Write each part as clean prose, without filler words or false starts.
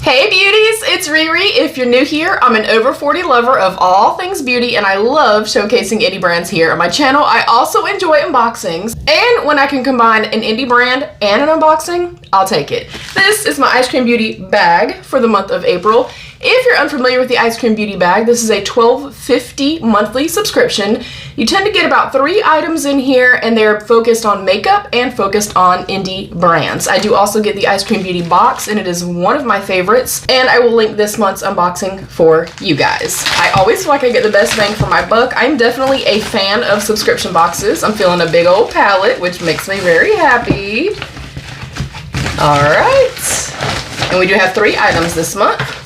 Hey beauties, it's Riri. If you're new here, I'm an over 40 lover of all things beauty and I love showcasing indie brands here on my channel. I also enjoy unboxings, and when I can combine an indie brand and an unboxing, I'll take it. This is my Eyescream Beauty bag for the month of April. If you're unfamiliar with the Eyescream Beauty bag, this is a $12.50 monthly subscription. You tend to get about 3 items in here, and they're focused on makeup and focused on indie brands. I do also get the Eyescream Beauty box, and it is one of my favorites, and I will link this month's unboxing for you guys. I always feel like I get the best bang for my buck. I'm definitely a fan of subscription boxes. I'm feeling a big old palette, which makes me very happy. All right, and we do have 3 items this month.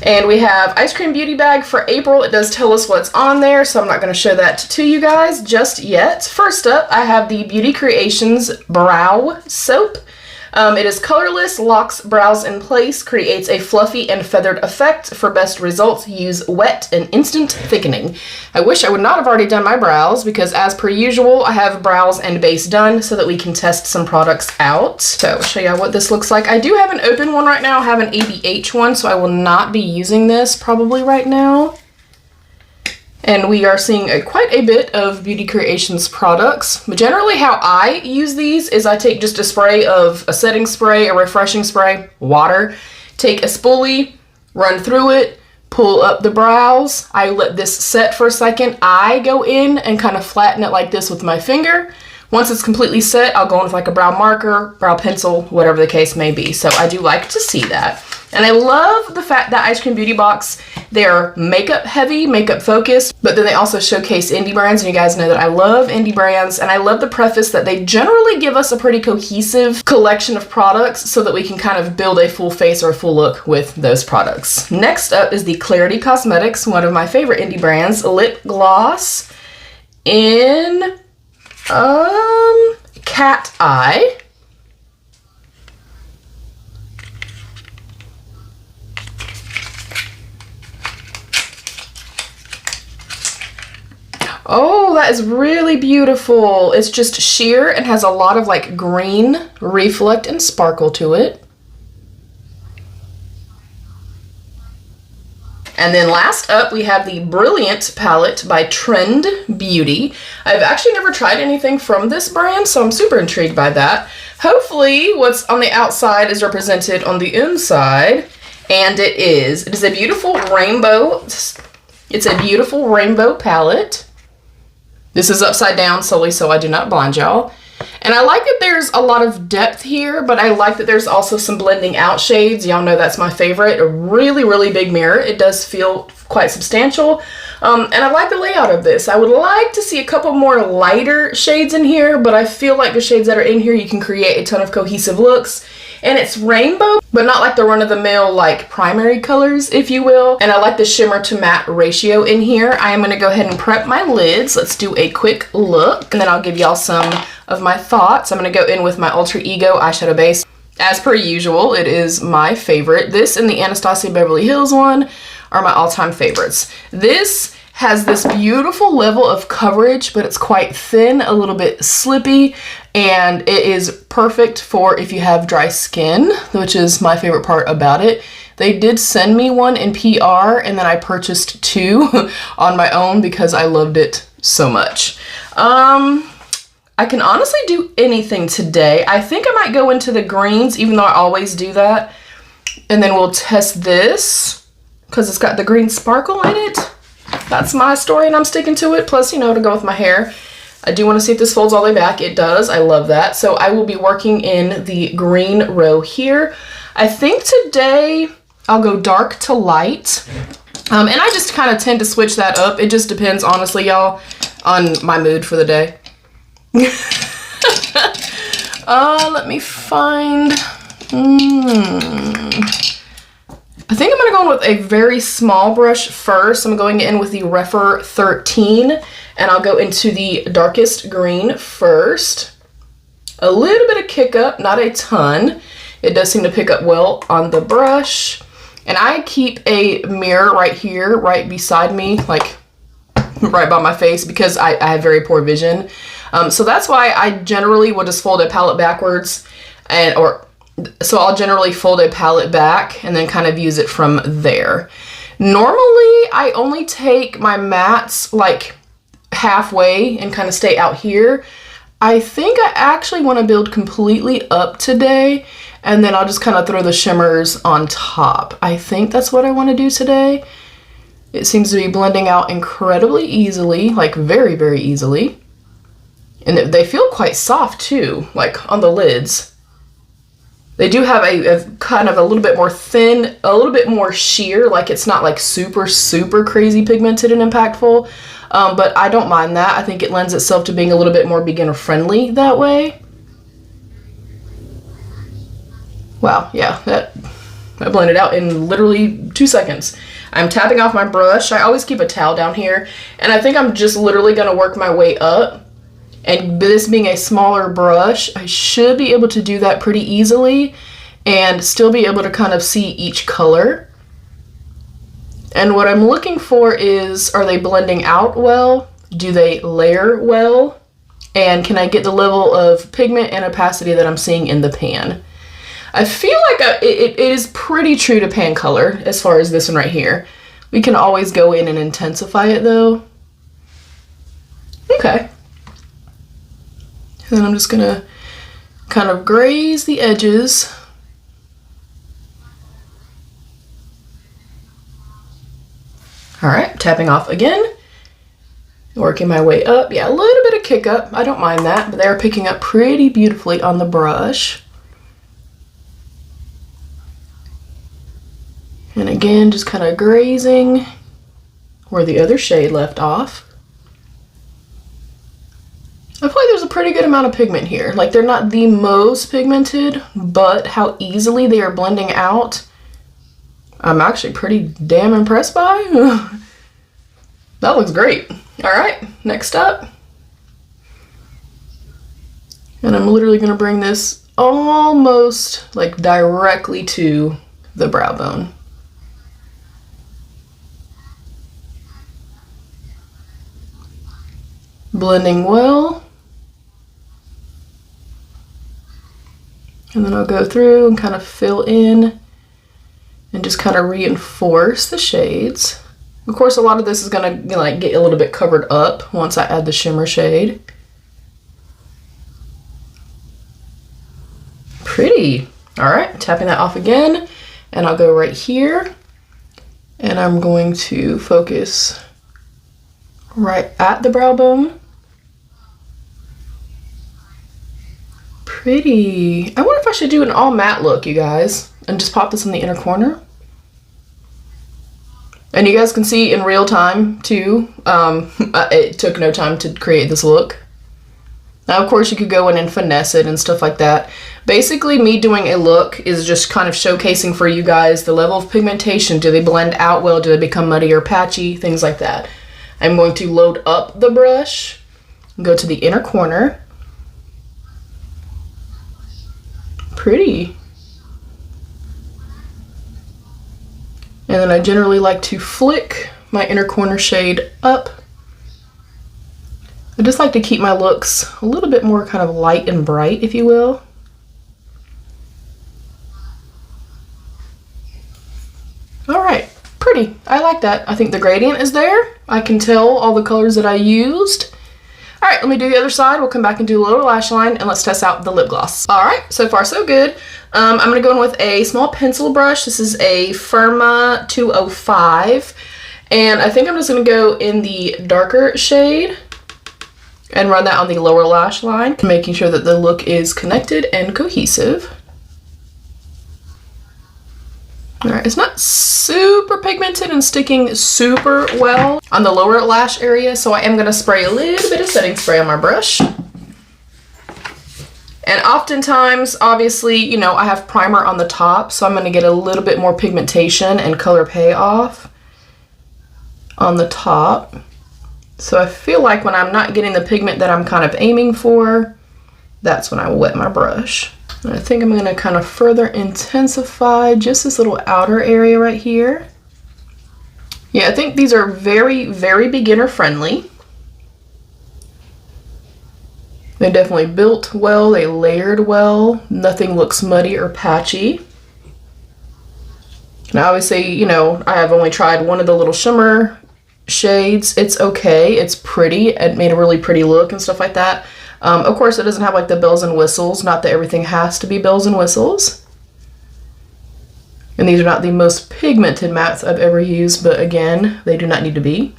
And we have Eyescream Beauty bag for April. It does tell us what's on there, so I'm not going to show that to you guys just yet. First up, I have the Beauty Creations Brow Soap. It is colorless, locks brows in place, creates a fluffy and feathered effect. For best results, use wet and instant thickening. I wish I would not have already done my brows because, as per usual, I have brows and base done so that we can test some products out. So I'll show you what this looks like. I do have an open one right now. I have an ABH one, so I will not be using this probably right now. And we are seeing quite a bit of Beauty Creations products. But generally how I use these is I take just a spray of a setting spray, a refreshing spray, water, take a spoolie, run through it, pull up the brows. I let this set for a second. I go in and kind of flatten it like this with my finger. Once it's completely set, I'll go in with like a brow marker, brow pencil, whatever the case may be. So I do like to see that. And I love the fact that Eyescream Beauty box, they're makeup heavy, makeup focused, but then they also showcase indie brands, and you guys know that I love indie brands, and I love the preface that they generally give us a pretty cohesive collection of products so that we can kind of build a full face or a full look with those products. Next up is the Clarity Cosmetics, one of my favorite indie brands, lip gloss in Cat Eye. Oh, that is really beautiful. It's just sheer and has a lot of like green reflect and sparkle to it. And then last up, we have the Brilliant palette by Trend Beauty. I've actually never tried anything from this brand, so I'm super intrigued by that. Hopefully what's on the outside is represented on the inside, and it is. It is a beautiful rainbow. It's a beautiful rainbow palette. This is upside down solely so I do not blind y'all. And I like that there's a lot of depth here, but I like that there's also some blending out shades. Y'all know that's my favorite. A really, really big mirror. It does feel quite substantial. And I like the layout of this. I would like to see a couple more lighter shades in here, but I feel like the shades that are in here, you can create a ton of cohesive looks. And it's rainbow, but not like the run-of-the-mill like primary colors, if you will. And I like the shimmer to matte ratio in here. I am going to go ahead and prep my lids. Let's do a quick look, and then I'll give y'all some of my thoughts. I'm going to go in with my Alter Ego eyeshadow base. As per usual, it is my favorite. This and the Anastasia Beverly Hills one are my all-time favorites. This has this beautiful level of coverage, but it's quite thin, a little bit slippy, and it is perfect for if you have dry skin, which is my favorite part about it. They did send me one in PR, and then I purchased 2 on my own because I loved it so much. I can honestly do anything today. I think I might go into the greens, even though I always do that. And then we'll test this because it's got the green sparkle in it. That's my story and I'm sticking to it. Plus, you know, to go with my hair. I do want to see if this folds all the way back. It does. I love that. So I will be working in the green row here. I think today I'll go dark to light. And I just kind of tend to switch that up. It just depends, honestly, y'all, on my mood for the day. Let me find... I think I'm going to go in with a very small brush first. I'm going in with the Refer 13, and I'll go into the darkest green first. A little bit of kick up, not a ton. It does seem to pick up well on the brush. And I keep a mirror right here, right beside me, like right by my face, because I have very poor vision. So that's why I generally will just fold a palette backwards, or So I'll generally fold a palette back and then kind of use it from there. Normally, I only take my mattes like halfway and kind of stay out here. I think I actually want to build completely up today, and then I'll just kind of throw the shimmers on top. I think that's what I want to do today. It seems to be blending out incredibly easily, like very, very easily. And they feel quite soft too, like on the lids. They do have a kind of a little bit more thin, a little bit more sheer, like it's not like super, super crazy pigmented and impactful, but I don't mind that. I think it lends itself to being a little bit more beginner friendly that way. Wow, yeah, that blended out in literally 2 seconds. I'm tapping off my brush. I always keep a towel down here, and I think I'm just literally gonna work my way up. And this being a smaller brush, I should be able to do that pretty easily and still be able to kind of see each color. And what I'm looking for is, are they blending out well? Do they layer well? And can I get the level of pigment and opacity that I'm seeing in the pan? I feel like it is pretty true to pan color as far as this one right here. We can always go in and intensify it though. Okay. And then I'm just gonna kind of graze the edges. All right, tapping off again. Working my way up. Yeah, a little bit of kick up. I don't mind that, but they're picking up pretty beautifully on the brush. And again, just kind of grazing where the other shade left off. I feel like there's a pretty good amount of pigment here. Like, they're not the most pigmented, but how easily they are blending out, I'm actually pretty damn impressed by. That looks great. All right, next up. And I'm literally gonna bring this almost like directly to the brow bone. Blending well. And then I'll go through and kind of fill in and just kind of reinforce the shades. Of course, a lot of this is gonna like get a little bit covered up once I add the shimmer shade. Pretty. All right, tapping that off again, and I'll go right here, and I'm going to focus right at the brow bone. Pretty. I wonder if I should do an all matte look, you guys, and just pop this in the inner corner. And you guys can see in real time too, it took no time to create this look. Now, of course, you could go in and finesse it and stuff like that. Basically, me doing a look is just kind of showcasing for you guys the level of pigmentation. Do they blend out well? Do they become muddy or patchy? Things like that. I'm going to load up the brush, go to the inner corner. Pretty. And then I generally like to flick my inner corner shade up. I just like to keep my looks a little bit more kind of light and bright, if you will. All right, pretty. I like that. I think the gradient is there. I can tell all the colors that I used. All right, let me do the other side. We'll come back and do a lower lash line, and let's test out the lip gloss. All right, so far so good. I'm gonna go in with a small pencil brush. This is a Firma 205, and I think I'm just gonna go in the darker shade and run that on the lower lash line, making sure that the look is connected and cohesive. All right, it's not super pigmented and sticking super well on the lower lash area, so I am gonna spray a little bit of setting spray on my brush. And oftentimes, obviously, you know, I have primer on the top, so I'm gonna get a little bit more pigmentation and color payoff on the top. So I feel like when I'm not getting the pigment that I'm kind of aiming for, that's when I wet my brush. And I think I'm gonna kind of further intensify just this little outer area right here. Yeah, I think these are very, very beginner friendly. They definitely built well, they layered well, nothing looks muddy or patchy. And I always say, you know, I have only tried one of the little shimmer shades. It's okay, it's pretty, it made a really pretty look and stuff like that. Of course, it doesn't have like the bells and whistles, not that everything has to be bells and whistles. And these are not the most pigmented mattes I've ever used, but again, they do not need to be.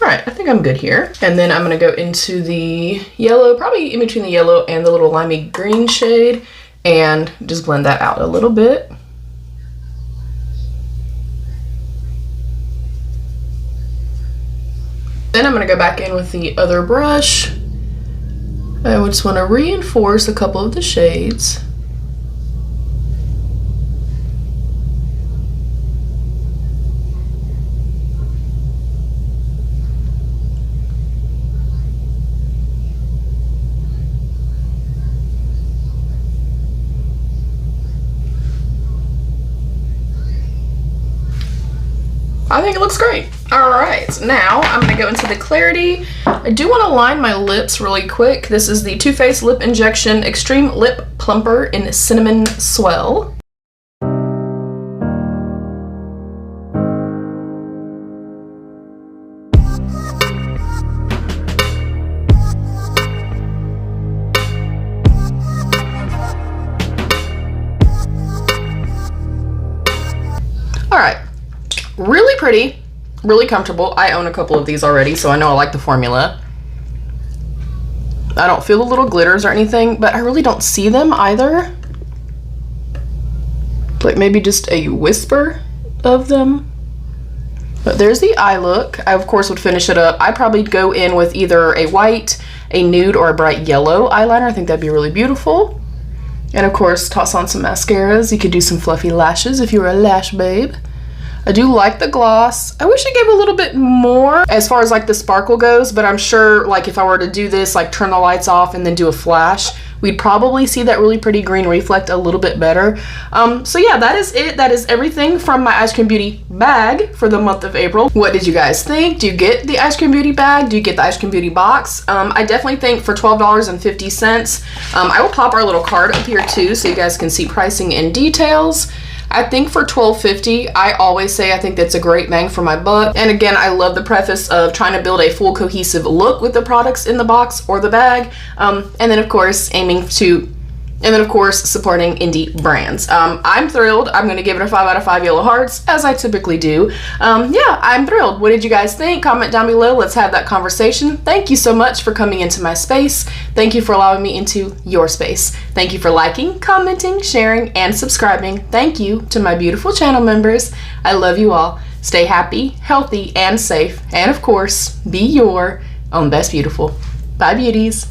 All right, I think I'm good here. And then I'm gonna go into the yellow, probably in between the yellow and the little limey green shade, and just blend that out a little bit. Then I'm gonna go back in with the other brush. I just wanna reinforce a couple of the shades. I think it looks great. All right, now I'm gonna go into the clarity. I do wanna line my lips really quick. This is the Too Faced Lip Injection Extreme Lip Plumper in Cinnamon Swell. All right. Really pretty, really comfortable. I own a couple of these already, so I know I like the formula. I don't feel the little glitters or anything, but I really don't see them either. Like maybe just a whisper of them. But there's the eye look. I, of course, would finish it up. I'd probably go in with either a white, a nude, or a bright yellow eyeliner. I think that'd be really beautiful. And, of course, toss on some mascaras. You could do some fluffy lashes if you were a lash babe. I do like the gloss. I wish it gave a little bit more as far as like the sparkle goes, but I'm sure like if I were to do this, like turn the lights off and then do a flash, we'd probably see that really pretty green reflect a little bit better. So yeah, that is it. That is everything from my Ice Cream Beauty bag for the month of April. What did you guys think? Do you get the Ice Cream Beauty bag? Do you get the Ice Cream Beauty box? I definitely think for $12.50, I will pop our little card up here too so you guys can see pricing and details. I think for $12.50, I always say I think that's a great bang for my buck. And again, I love the preface of trying to build a full cohesive look with the products in the box or the bag. And then of course, supporting indie brands. I'm thrilled. I'm gonna give it a 5 out of 5 yellow hearts, as I typically do. Yeah, I'm thrilled. What did you guys think? Comment down below. Let's have that conversation. Thank you so much for coming into my space. Thank you for allowing me into your space. Thank you for liking, commenting, sharing, and subscribing. Thank you to my beautiful channel members. I love you all. Stay happy, healthy, and safe. And of course, be your own best beautiful. Bye, beauties.